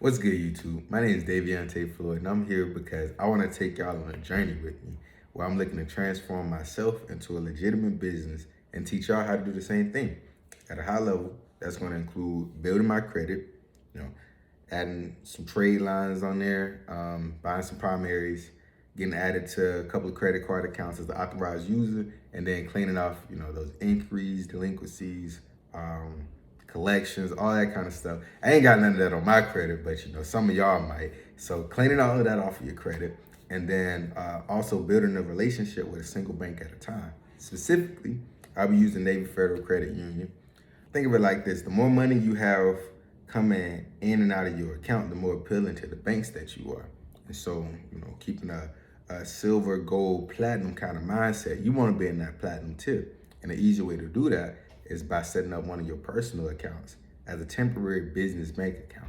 What's good, YouTube? My name is Davion Floyd, and I'm here because I want to take y'all on a journey with me where I'm looking to transform myself into a legitimate business and teach y'all how to do the same thing at a high level. That's going to include building my credit, you know, adding some trade lines on there, buying some primaries, getting added to a couple of credit card accounts as the authorized user, and then cleaning off, those inquiries, delinquencies, collections, all that kind of stuff. I ain't got none of that on my credit, but some of y'all might. So cleaning all of that off of your credit, and then also building a relationship with a single bank at a time. Specifically, I'll be using Navy Federal Credit Union. Think of it like this: the more money you have coming in and out of your account, the more appealing to the banks that you are. And so, keeping a silver, gold, platinum kind of mindset, you want to be in that platinum tier. And the easy way to do that is by setting up one of your personal accounts as a temporary business bank account.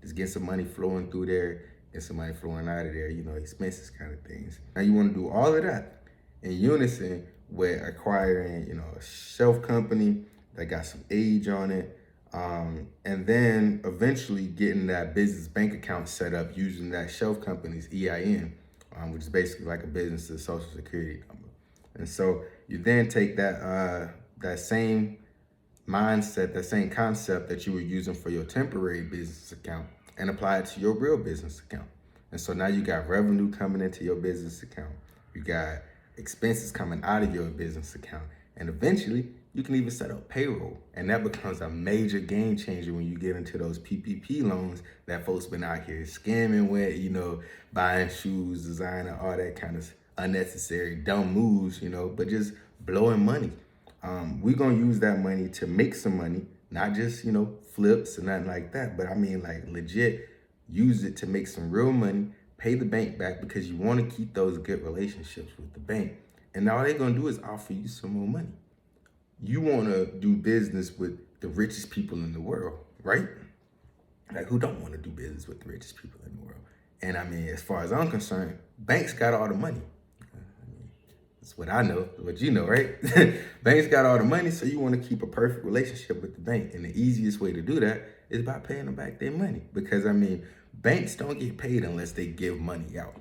Just get some money flowing through there, get some money flowing out of there, expenses kind of things. Now you want to do all of that in unison with acquiring, a shelf company that got some age on it, and then eventually getting that business bank account set up using that shelf company's EIN, which is basically like a business's social security number. And so you then take that same mindset, that same concept that you were using for your temporary business account and apply it to your real business account. And so now you got revenue coming into your business account. You got expenses coming out of your business account. And eventually you can even set up payroll. And that becomes a major game changer when you get into those PPP loans that folks been out here scamming with, buying shoes, designer, all that kind of unnecessary dumb moves, but just blowing money. We're going to use that money to make some money, not just, flips and nothing like that. But I mean, like, legit use it to make some real money, pay the bank back, because you want to keep those good relationships with the bank. And all they're going to do is offer you some more money. You want to do business with the richest people in the world, right? Like, who don't want to do business with the richest people in the world? And I mean, as far as I'm concerned, banks got all the money. That's what I know, what you know, right? Banks got all the money, so you want to keep a perfect relationship with the bank. And the easiest way to do that is by paying them back their money. Because, banks don't get paid unless they give money out.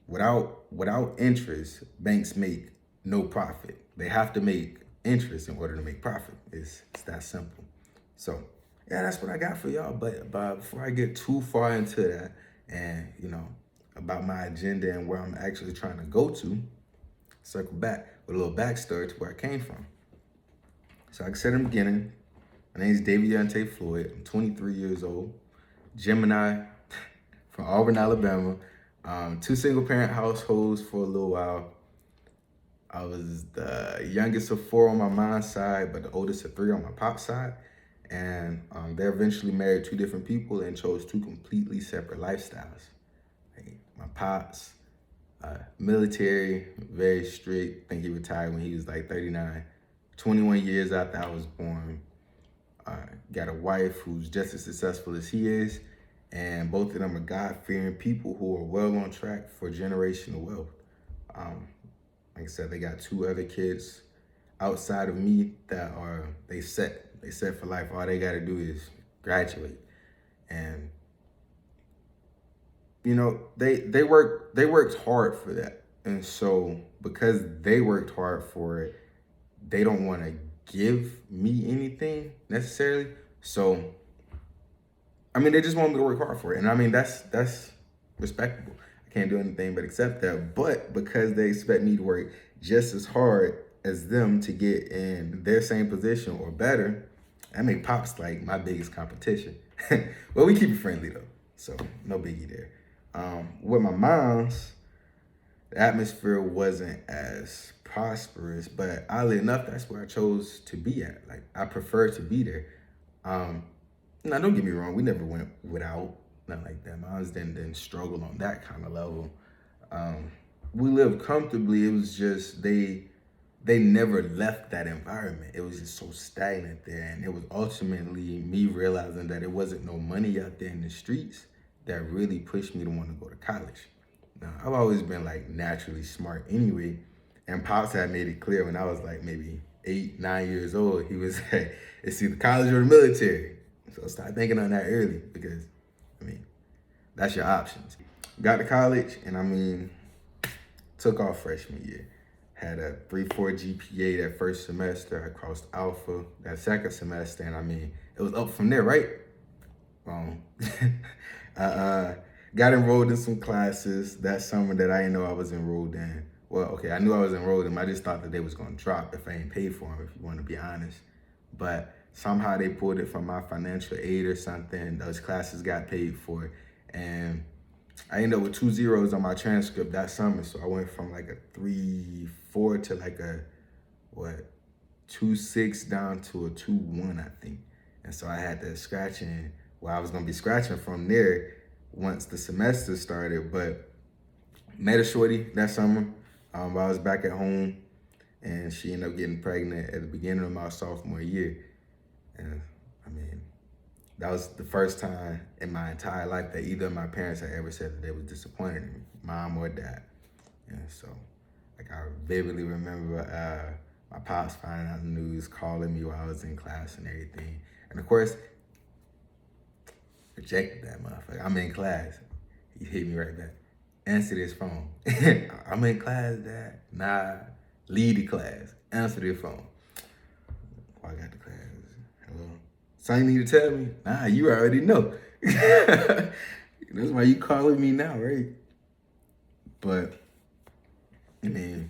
Without interest, banks make no profit. They have to make interest in order to make profit. It's that simple. So, yeah, that's what I got for y'all. But before I get too far into that and, about my agenda and where I'm actually trying to go to, circle back with a little backstory to where I came from. So like I said in the beginning, my name is Davion Floyd. I'm 23 years old, Gemini, from Auburn, Alabama. Two single parent households for a little while. I was the youngest of four on my mom's side, but the oldest of three on my pop's side. And they eventually married two different people and chose two completely separate lifestyles. My pops, military, very strict. I think he retired when he was like 39. 21 years after I was born. Got a wife who's just as successful as he is. And both of them are God-fearing people who are well on track for generational wealth. Like I said, they got two other kids outside of me that they set for life. All they got to do is graduate. And they worked hard for that. And so because they worked hard for it, they don't want to give me anything necessarily. So, they just want me to work hard for it. And that's respectable. I can't do anything but accept that. But because they expect me to work just as hard as them to get in their same position or better, that make Pops like my biggest competition. Well, we keep it friendly though. So no biggie there. With my mom's, the atmosphere wasn't as prosperous, but oddly enough, that's where I chose to be at. Like, I prefer to be there. Now, don't get me wrong, we never went without, nothing like that. Mom's didn't struggle on that kind of level. We lived comfortably. It was just they never left that environment. It was just so stagnant there. And it was ultimately me realizing that it wasn't no money out there in the streets that really pushed me to want to go to college. Now, I've always been like naturally smart anyway. And Pops had made it clear when I was like maybe 8, 9 years old. He was like, it's either college or the military. So start thinking on that early because, I mean, that's your options. Got to college and I mean, took off freshman year. Had a 3.4 GPA that first semester. I crossed Alpha that second semester, and I mean, it was up from there, right? Wrong. I got enrolled in some classes that summer that I didn't know I was enrolled in. Well, okay, I knew I was enrolled in them. I just thought that they was going to drop if I ain't paid for them, if you want to be honest. But somehow they pulled it from my financial aid or something. Those classes got paid for, and I ended up with 2 zeros on my transcript that summer. So I went from like a 3.4 to like a, 2.6 down to a 2.1, I think. And so I had to scratch in. Well, I was gonna be scratching from there once the semester started, but met a shorty that summer. I was back at home and she ended up getting pregnant at the beginning of my sophomore year. And I mean, that was the first time in my entire life that either of my parents had ever said that they was disappointed in me, mom or dad. And so, like, I vividly remember my pops finding out the news, calling me while I was in class and everything. And of course, rejected that motherfucker. I'm in class. He hit me right back. Answer this phone. I'm in class, Dad. Nah, lead the class. Answer this phone. Oh, I got the class. Hello. Something you need to tell me? Nah, you already know. That's why you calling me now, right? But, I mean,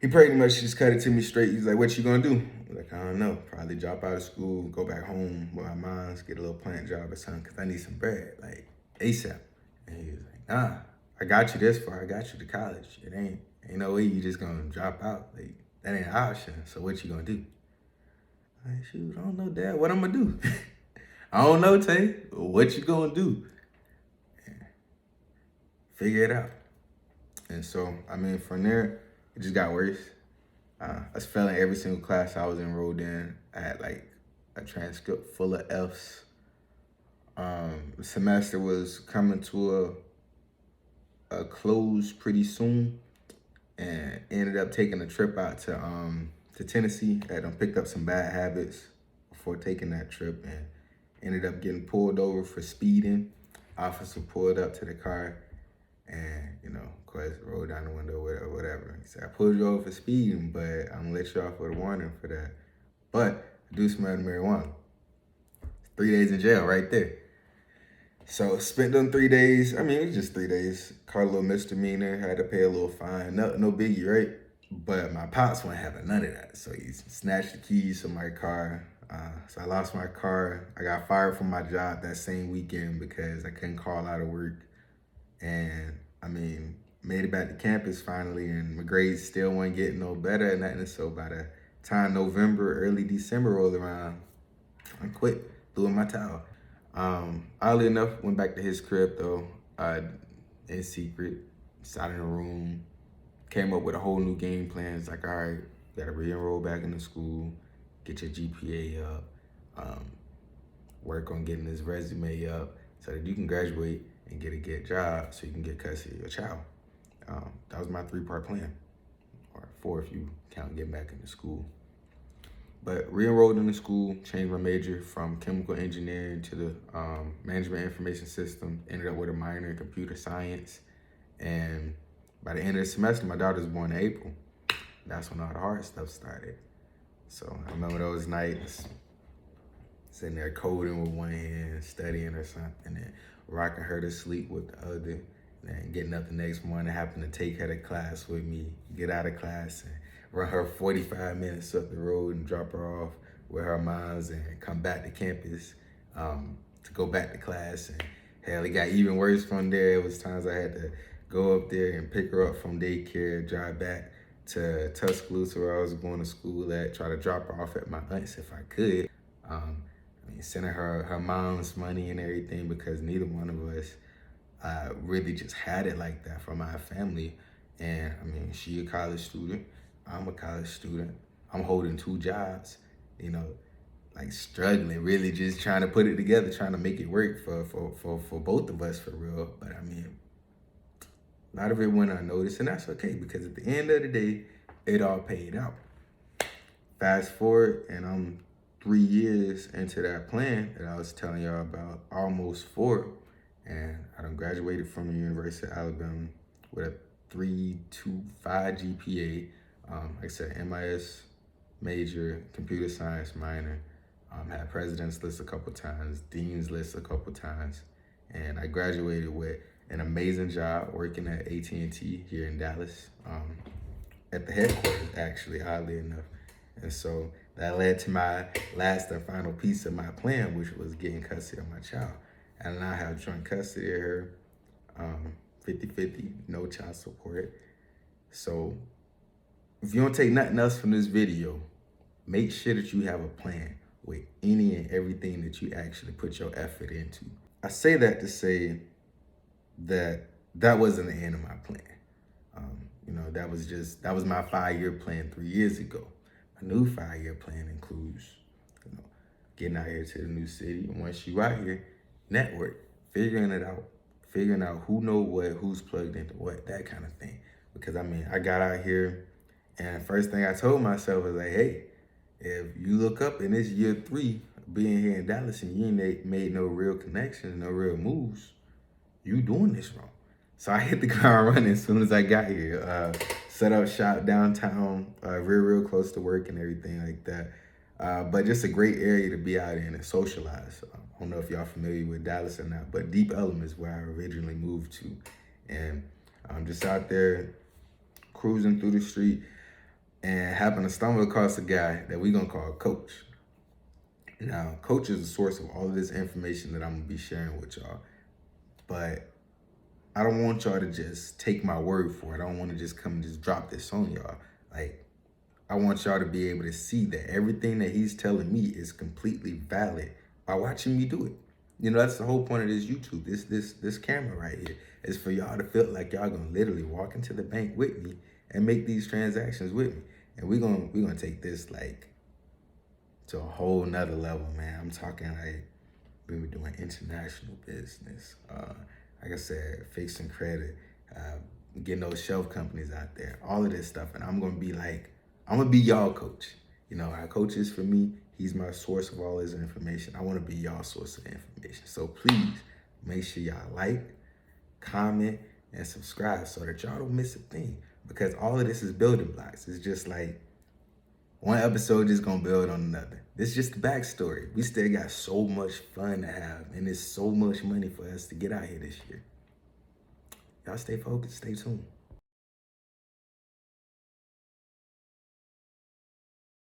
he pretty much just cut it to me straight. He's like, what you gonna do? I was like, I don't know. Probably drop out of school, go back home with my moms, get a little plant job or something, because I need some bread, like ASAP. And he was like, nah, I got you this far. I got you to college. It ain't no way you just gonna drop out. Like, that ain't an option. So what you gonna do? I'm like, shoot, I don't know, Dad. What I'm gonna do? I don't know, Tay. What you gonna do? Figure it out. And so, I mean, from there, it just got worse. I was failing every single class I was enrolled in. I had like a transcript full of F's. The semester was coming to a close pretty soon, and ended up taking a trip out to Tennessee. I picked up some bad habits before taking that trip, and ended up getting pulled over for speeding. Officer pulled up to the car, and of course, rolled down the window, whatever. He said, I pulled you over for speeding, but I'm gonna let you off with a warning for that. But I do smell the marijuana. 3 days in jail right there. So spent them 3 days. I mean, it was just 3 days. Caught a little misdemeanor, had to pay a little fine. No biggie, right? But my pops wasn't having none of that. So he snatched the keys from my car. So I lost my car. I got fired from my job that same weekend because I couldn't call out of work. And I mean, made it back to campus finally, and my grades still weren't getting no better and nothing. So by the time November, early December rolled around, I quit, threw in my towel. Oddly enough, went back to his crib though, in secret, sat in a room, came up with a whole new game plan. It's like, all right, gotta re-enroll back into school, get your GPA up, work on getting this resume up so that you can graduate and get a good job so you can get custody of your child. That was my 3-part plan, or 4 if you count getting back into school. But re-enrolled into school, changed my major from chemical engineering to the management information system, ended up with a minor in computer science. And by the end of the semester, my daughter was born in April. That's when all the hard stuff started. So I remember those nights, sitting there coding with one hand, studying or something, and rocking her to sleep with the other, and getting up the next morning, having to take her to class with me, get out of class and run her 45 minutes up the road and drop her off with her moms and come back to campus to go back to class. And hell, it got even worse from there. It was times I had to go up there and pick her up from daycare, drive back to Tuscaloosa where I was going to school at, try to drop her off at my aunt's if I could. I mean, sending her mom's money and everything because neither one of us really just had it like that from our family. And I mean, she a college student, I'm a college student. I'm holding 2 jobs, like struggling, really just trying to put it together, trying to make it work for both of us for real. But I mean, a lot of it went unnoticed, and that's okay because at the end of the day, it all paid out. Fast forward, and I'm 3 years into that plan that I was telling y'all about, almost 4, and I done graduated from the University of Alabama with a 3.25 GPA. Like I said, MIS major, computer science minor. Had president's list a couple times, dean's list a couple times, and I graduated with an amazing job working at AT&T here in Dallas, at the headquarters, actually, oddly enough. And so that led to my last and final piece of my plan, which was getting custody of my child. And I have joint custody of her, 50-50, no child support. So if you don't take nothing else from this video, make sure that you have a plan with any and everything that you actually put your effort into. I say that to say that that wasn't the end of my plan. That was my 5-year plan 3 years ago. My new 5-year plan includes, getting out here to the new city. And once you out here, network, figuring out who know what, who's plugged into what, that kind of thing. Because I got out here, and first thing I told myself was like, hey, if you look up in this year 3 being here in Dallas and you ain't made no real connections, no real moves, you doing this wrong. So I hit the ground running as soon as I got here. Set up shop downtown, real close to work and everything like that. But just a great area to be out in and socialize. I don't know if y'all familiar with Dallas or not, but Deep Ellum is where I originally moved to. And I'm just out there cruising through the street and happened to stumble across a guy that we gonna call Coach. Now, Coach is the source of all of this information that I'm gonna be sharing with y'all. But I don't want y'all to just take my word for it. I don't want to just come and just drop this on y'all. Like, I want y'all to be able to see that everything that he's telling me is completely valid by watching me do it. That's the whole point of this YouTube. This camera right here is for y'all to feel like y'all gonna literally walk into the bank with me and make these transactions with me. And we're gonna take this like to a whole nother level, man. I'm talking like we were doing international business. Like I said, fixing credit, getting those shelf companies out there, all of this stuff. And I'm gonna be y'all coach. Our coach is for me. He's my source of all this information. I wanna be y'all source of information. So please make sure y'all like, comment, and subscribe so that y'all don't miss a thing. Because all of this is building blocks. It's just like one episode just gonna build on another. This is just the backstory. We still got so much fun to have, and there's so much money for us to get out here this year. Y'all stay focused, stay tuned.